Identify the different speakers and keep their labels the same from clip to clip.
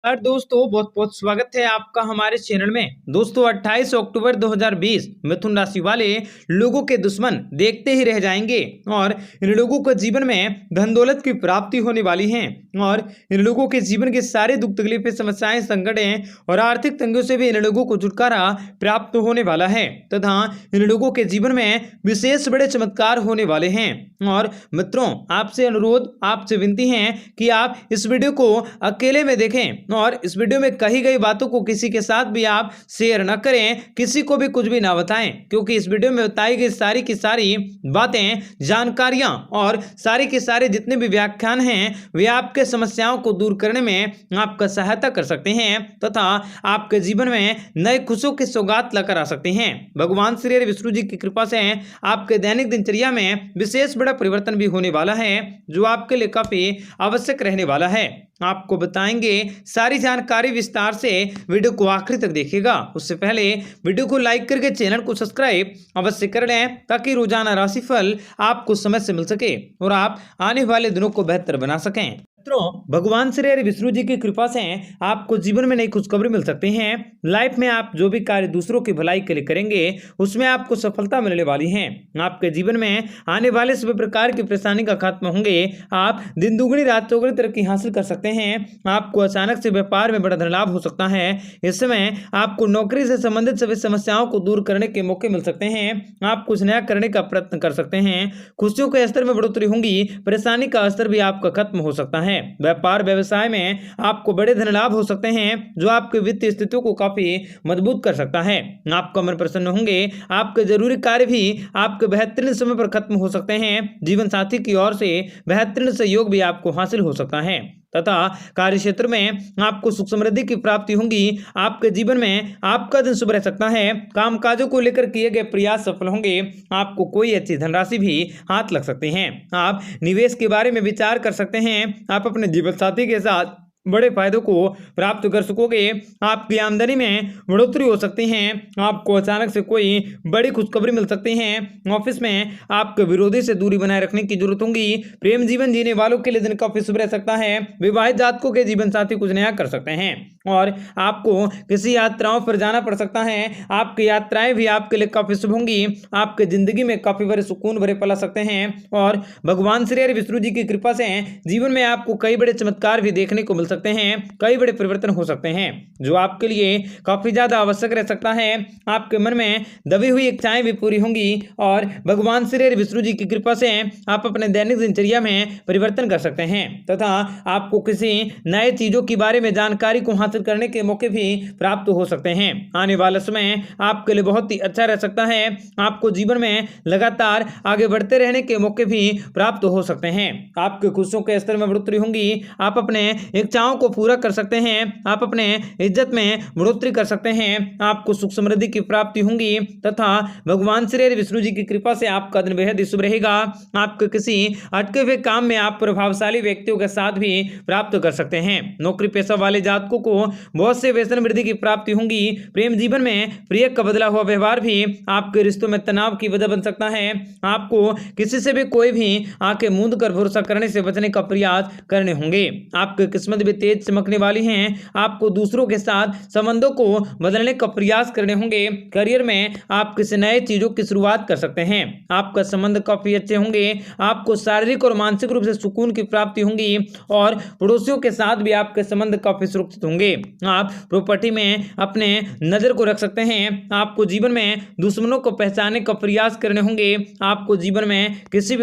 Speaker 1: दोस्तों बहुत बहुत स्वागत है आपका हमारे चैनल में। दोस्तों 28 अक्टूबर 2020 मिथुन राशि वाले लोगों के दुश्मन देखते ही रह जाएंगे और इन लोगों को जीवन में धन दौलत की प्राप्ति होने वाली है और इन लोगों के जीवन के सारे दुख तकलीफें समस्याएं संकटें और आर्थिक तंगियों से भी इन लोगों को छुटकारा प्राप्त होने वाला है तथा इन लोगों के जीवन में विशेष बड़े चमत्कार होने वाले हैं। और मित्रों आपसे अनुरोध आपसे विनती है कि आप इस वीडियो को अकेले में देखें और इस वीडियो में कही गई बातों को किसी के साथ भी आप शेयर न करें, किसी को भी कुछ भी ना बताएं, क्योंकि इस वीडियो में बताई गई सारी की सारी बातें जानकारियां और सारे के सारे जितने भी व्याख्यान हैं वे आपके समस्याओं को दूर करने में आपका सहायता कर सकते हैं तथा आपके जीवन में नए खुशियों की सौगात लाकर आ सकते हैं। भगवान श्री हरि विष्णु जी की कृपा से आपके दैनिक दिनचर्या में विशेष बड़ा परिवर्तन भी होने वाला है जो आपके लिए काफी आवश्यक रहने वाला है। आपको बताएंगे सारी जानकारी विस्तार से, वीडियो को आखिरी तक देखिएगा। उससे पहले वीडियो को लाइक करके चैनल को सब्सक्राइब अवश्य कर लें ताकि रोजाना राशिफल आपको समय से मिल सके और आप आने वाले दिनों को बेहतर बना सकें। मित्रों भगवान श्री हरि विष्णु जी की कृपा से आपको जीवन में नई खुशखबरी मिल सकती हैं। लाइफ में आप जो भी कार्य दूसरों की भलाई के लिए करेंगे उसमें आपको सफलता मिलने वाली है। आपके जीवन में आने वाले सभी प्रकार की परेशानी का खात्मा होंगे। आप दिन दुगनी रात चौगुनी तरक्की हासिल कर सकते हैं। आपको अचानक से व्यापार में बड़ा धन लाभ हो सकता है। इस समय आपको नौकरी से संबंधित सभी समस्याओं को दूर करने के मौके मिल सकते हैं। आप कुछ नया करने का प्रयत्न कर सकते हैं। खुशियों के स्तर में बढ़ोतरी होगी, परेशानी का स्तर भी आपका खत्म हो सकता है। व्यापार व्यवसाय में आपको बड़े धन लाभ हो सकते हैं जो आपके वित्तीय स्थितियों को काफी मजबूत कर सकता है। आपका मन प्रसन्न होंगे। आपके जरूरी कार्य भी आपके बेहतरीन समय पर खत्म हो सकते हैं। जीवन साथी की ओर से बेहतरीन सहयोग भी आपको हासिल हो सकता है तथा कार्य क्षेत्र में आपको सुख समृद्धि की प्राप्ति होगी। आपके जीवन में आपका दिन शुभ रह सकता है। कामकाजों को लेकर किए गए प्रयास सफल होंगे। आपको कोई अच्छी धनराशि भी हाथ लग सकते हैं। आप निवेश के बारे में विचार कर सकते हैं। आप अपने जीवन साथी के साथ बड़े फायदों को प्राप्त कर सकोगे। आपकी आमदनी में बढ़ोतरी हो सकती है। आपको अचानक से कोई बड़ी खुशखबरी मिल सकती है। ऑफिस में आपके विरोधी से दूरी बनाए रखने की जरूरत होगी। प्रेम जीवन जीने वालों के लिए दिन काफी शुभ रह सकता है। विवाहित जातकों के जीवन साथी कुछ नया कर सकते हैं और आपको किसी यात्राओं पर जाना पड़ सकता है। आपकी यात्राएं भी आपके लिए काफी शुभ होंगी। आपके जिंदगी में काफी बड़े सुकून भरे पल आ सकते हैं और भगवान श्री हरि विष्णु जी की कृपा से जीवन में आपको कई बड़े चमत्कार भी देखने को मिल सकते हैं। कई बड़े परिवर्तन हो सकते हैं जो आपके लिए काफी ज्यादा आवश्यक रह सकता है। आपके मन में दबी हुई इच्छाएं भी पूरी होंगी और भगवान श्री हरि विष्णु जी की कृपा से आप अपने दैनिक दिनचर्या में परिवर्तन कर सकते हैं तथा आपको किसी नए चीजों के बारे में जानकारी को हासिल करने के मौके भी प्राप्त हो सकते हैं। आने वाला समय आपके लिए बहुत ही अच्छा रह सकता है। आपको जीवन में लगातार आगे बढ़ते रहने के मौके भी प्राप्त हो सकते हैं। आपके खुशियों के स्तर में बढ़ोतरी होंगी। आप अपने इच्छाओं को पूरा कर सकते हैं। आप अपने इज्जत में बढ़ोतरी कर सकते हैं। आपको सुख समृद्धि की प्राप्ति होंगी तथा भगवान श्री हरि विष्णु जी की कृपा से आपका दिन बेहद ही शुभ रहेगा। आपके किसी अटके हुए काम में आप प्रभावशाली व्यक्तियों के साथ भी प्राप्त कर सकते हैं। नौकरी पेशा वाले जातकों को बहुत से वेतन वृद्धि की प्राप्ति होंगी। प्रेम जीवन में प्रिय का बदला हुआ व्यवहार भी आपके रिश्तों में तनाव की वजह बन सकता है। आपको किसी से भी कोई भी आंखें मूंद कर भरोसा करने से बचने का प्रयास करने होंगे। आपकी किस्मत भी तेज चमकने वाली हैं। आपको दूसरों के साथ संबंधों को बदलने का प्रयास करने होंगे। करियर में आप किसी नए चीजों की शुरुआत कर सकते हैं। आपका संबंध काफी अच्छे होंगे। आपको शारीरिक और मानसिक रूप से सुकून की प्राप्ति होंगी और पड़ोसियों के साथ भी आपके संबंध काफी सुरक्षित होंगे। आप प्रॉपर्टी में अपने नजर को रख सकते हैं। आपको जीवन में दुश्मनों को पहचानने का प्रयास करने होंगे। आपको जीवन में किसी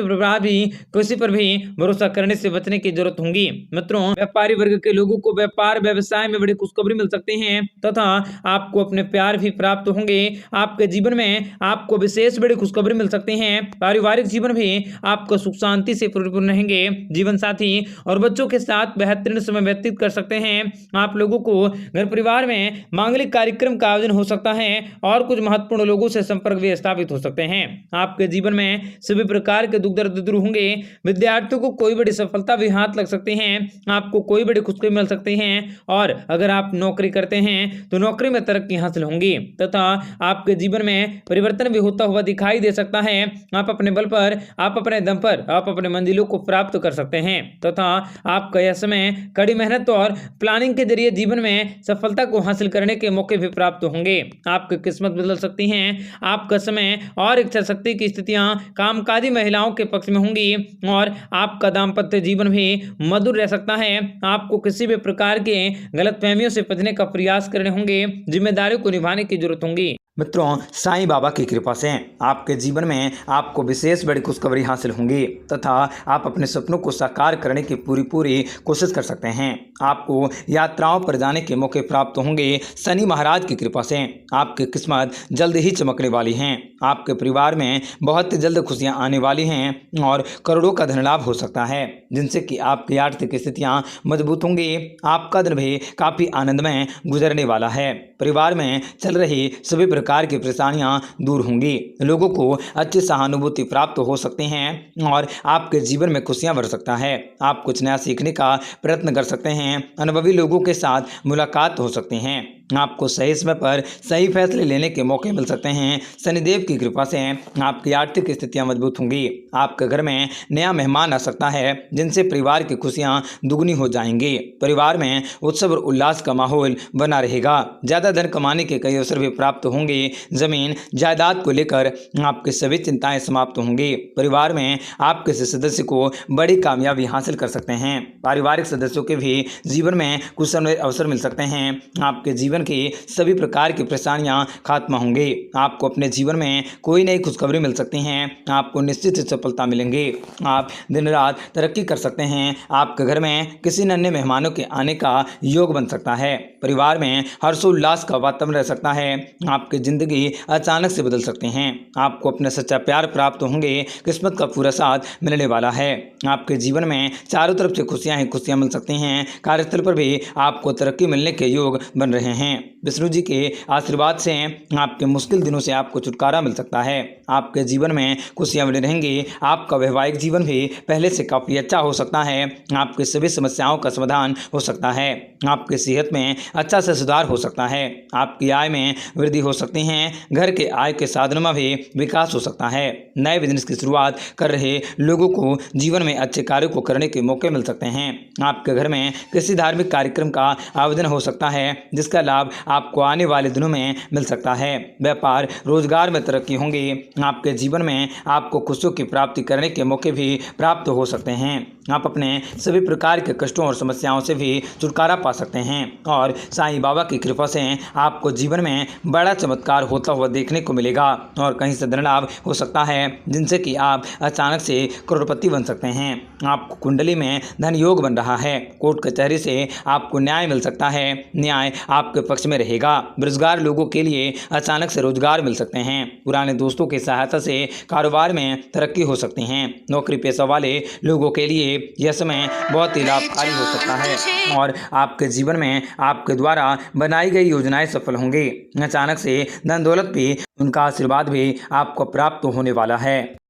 Speaker 1: पर भी भरोसा करने से बचने की जरूरत होगी। मित्रों व्यापारी वर्ग के लोगों को व्यापार व्यवसाय में बड़ी खुशखबरी मिल सकती है तथा आपको अपने प्यार भी प्राप्त होंगे। आपके जीवन में आपको विशेष बड़ी खुशखबरी मिल सकती है। पारिवारिक जीवन भी आपको सुख शांति से परिपूर्ण रहेंगे। जीवन साथी और बच्चों के साथ बेहतरीन समय व्यतीत कर सकते हैं। आप लोगों को घर परिवार में मांगलिक कार्यक्रम का आयोजन हो सकता है और कुछ महत्वपूर्ण लोगों से संपर्क भी स्थापित हो सकते हैं। आपके जीवन में सभी प्रकार के दुख दर्द दूर होंगे। विद्यार्थियों को कोई बड़ी सफलता भी हाथ लग सकती है। आपको कोई बड़ी खुशखबरी मिल सकती है। और अगर आप नौकरी करते हैं तो नौकरी में तरक्की हासिल होंगी तथा आपके जीवन में परिवर्तन भी होता हुआ दिखाई दे सकता है। आप अपने बल पर, आप अपने दम पर, आप अपने मंजिलों को प्राप्त कर सकते हैं तथा आपका यह समय कड़ी मेहनत और प्लानिंग के जरिए जीवन में सफलता को हासिल करने के मौके भी प्राप्त होंगे। आपकी किस्मत बदल सकती है। आपका समय और इच्छा शक्ति की स्थितियां कामकाजी महिलाओं के पक्ष में होंगी और आपका दाम्पत्य जीवन भी मधुर रह सकता है। आपको किसी भी प्रकार के गलतफहमियों से बचने का प्रयास करने होंगे, जिम्मेदारियों को निभाने की जरूरत होगी।
Speaker 2: मित्रों, साईं बाबा की कृपा से आपके जीवन में आपको विशेष बड़ी खुशखबरी हासिल होंगी तथा आप अपने सपनों को साकार करने की पूरी कोशिश कर सकते हैं। आपको यात्राओं पर जाने के मौके प्राप्त होंगे। शनि महाराज की कृपा से आपकी किस्मत जल्द ही चमकने वाली हैं। आपके परिवार में बहुत जल्द खुशियां आने वाली हैं और करोड़ों का धन लाभ हो सकता है, जिनसे कि आपकी आर्थिक स्थितियां मजबूत होंगी। आपका दिन भी काफ़ी आनंदमय गुजरने वाला है। परिवार में चल रही सभी प्रकार की परेशानियां दूर होंगी। लोगों को अच्छी सहानुभूति प्राप्त हो सकती हैं और आपके जीवन में खुशियां बढ़ सकता है। आप कुछ नया सीखने का प्रयत्न कर सकते हैं। अनुभवी लोगों के साथ मुलाकात हो सकती हैं। आपको सही समय पर सही फैसले लेने के मौके मिल सकते हैं। शनिदेव की कृपा से आपकी आर्थिक स्थितियां मजबूत होंगी। आपके घर में नया मेहमान आ सकता है, जिनसे परिवार की खुशियां दुगनी हो जाएंगी। परिवार में उत्सव और उल्लास का माहौल बना रहेगा। ज़्यादा धन कमाने के कई अवसर भी प्राप्त होंगे। जमीन जायदाद को लेकर आपकी सभी चिंताएं समाप्त होंगी। परिवार में आप किसी सदस्य को बड़ी कामयाबी हासिल कर सकते हैं। पारिवारिक सदस्यों के भी जीवन में कुछ अवसर मिल सकते हैं। आपके जीवन की सभी प्रकार की परेशानियां खत्म होंगी। आपको अपने जीवन में कोई नई खुशखबरी मिल सकती हैं। आपको निश्चित सफलता मिलेंगी। आप दिन रात तरक्की कर सकते हैं। आपके घर में किसी नन्हे मेहमानों के आने का योग बन सकता है। परिवार में हर्षोल्लास का वातावरण रह सकता है। आपकी जिंदगी अचानक से बदल सकते हैं। आपको अपना सच्चा प्यार प्राप्त होंगे। किस्मत का पूरा साथ मिलने वाला है। आपके जीवन में चारों तरफ से खुशियां ही खुशियां मिल सकती हैं। कार्यस्थल पर भी आपको तरक्की मिलने के योग बन रहे हैं। विष्णु जी के आशीर्वाद से आपके मुश्किल दिनों से आपको छुटकारा मिल सकता है। आपके जीवन में खुशियां बनी रहेंगी। आपका वैवाहिक जीवन भी पहले से काफ़ी अच्छा हो सकता है। आपकी सभी समस्याओं का समाधान हो सकता है। आपकी सेहत में अच्छा से सुधार हो सकता है। आपकी आय में वृद्धि हो सकती है। घर के आय के साधनों में भी विकास हो सकता है। नए बिजनेस की शुरुआत कर रहे लोगों को जीवन में अच्छे कार्यों को करने के मौके मिल सकते हैं। आपके घर में किसी धार्मिक कार्यक्रम का आयोजन हो सकता है, जिसका लाभ आपको आने वाले दिनों में मिल सकता है। व्यापार रोजगार में तरक्की होंगी। आपके जीवन में आपको खुशियों की प्राप्ति करने के मौके भी प्राप्त हो सकते हैं। आप अपने सभी प्रकार के कष्टों और समस्याओं से भी छुटकारा पा सकते हैं और साईं बाबा की कृपा से आपको जीवन में बड़ा चमत्कार होता हुआ देखने को मिलेगा और कहीं से धन लाभ हो सकता है, जिनसे कि आप अचानक से करोड़पति बन सकते हैं। आपको कुंडली में धन योग बन रहा है। कोर्ट कचहरी से आपको न्याय मिल सकता है। न्याय आपके पक्ष में रहेगा। बेरोजगार लोगों के लिए अचानक से रोजगार मिल सकते हैं। पुराने दोस्तों की सहायता से कारोबार में तरक्की हो सकती है। नौकरी पेशा वाले लोगों के लिए यह समय बहुत ही लाभकारी हो सकता है और आपके जीवन में आपके द्वारा बनाई गई योजनाएं सफल होंगी। अचानक से धन दौलत भी, उनका आशीर्वाद भी आपको प्राप्त होने वाला है।